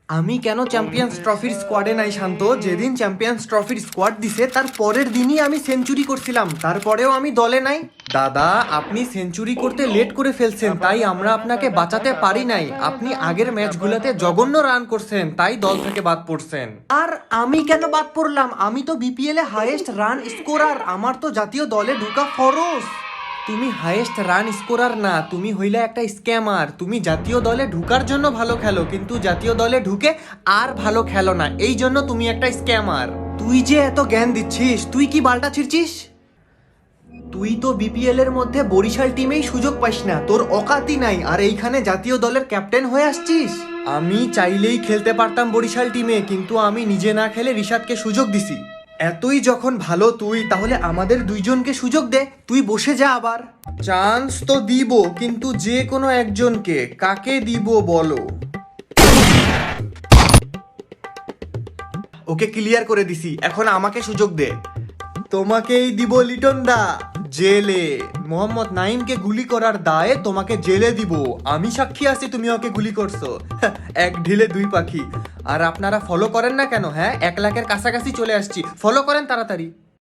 আমি কেন চ্যাম্পিয়ন্স ট্রফির স্কোয়াডে নাই শান্ত? যেদিন চ্যাম্পিয়ন্স ট্রফির স্কোয়াড দিছে তার পরের দিনই আমি সেঞ্চুরি করছিলাম, তারপরেও আমি দলে নাই। দাদা, আপনি সেঞ্চুরি করতে লেট করে ফেলছেন, তাই আমরা আপনাকে বাঁচাতে পারি নাই। আপনি আগের ম্যাচগুলোতে জঘন্য রান করছেন, তাই দল থেকে বাদ পড়ছেন। আর আমি কেন বাদ পড়লাম? আমি তো বিপিএল এ হাইয়েস্ট রান স্কোরার, আমার তো জাতীয় দলে ঢোকা ফরজ। তুমি হাইয়েস্ট রান স্কোরার না, তুমি হইলে একটা স্ক্যামার। তুমি জাতীয় দলে ঢুকার জন্য ভালো খেলো, কিন্তু জাতীয় দলে ঢুকে আর ভালো খেলো না, এই জন্য তুমি একটা স্ক্যামার। তুই যে এত জ্ঞান দিচ্ছিস, তুই কি বালটা ছিড়ছিস? তুই তো বিপিএল এর মধ্যে বরিশাল টিমেই সুযোগ পাইস না, তোর অকাতই নাই, আর এইখানে জাতীয় দলের ক্যাপ্টেন হয়ে আসছিস। আমি চাইলেই খেলতে পারতাম বরিশাল টিমে, কিন্তু আমি নিজে না খেলে রিশাদকে সুযোগ দিছি। এতই যখন ভালো তুই, তাহলে আমাদের দুইজনকে সুযোগ দে, তুই বসে যা আবার। চান্স তো দিব, কিন্তু যে কোনো একজনকে। কাকে দিব বলো? ওকে ক্লিয়ার করে দিছি, এখন আমাকে সুযোগ দে। তোমাকেই দিব লিটন দা, জেলে। মোহাম্মদ নাইমকে গুলি করার দায়ে তোমাকে জেলে দিব। আমি সাক্ষী আছি তুমি ওকে গুলি করছো। এক ঢিলে দুই পাখি। আর আপনারা ফলো করেন না কেন? হ্যাঁ, 1 লাখের কাছাকাছি চলে আসছি, ফলো করেন তাড়াতাড়ি।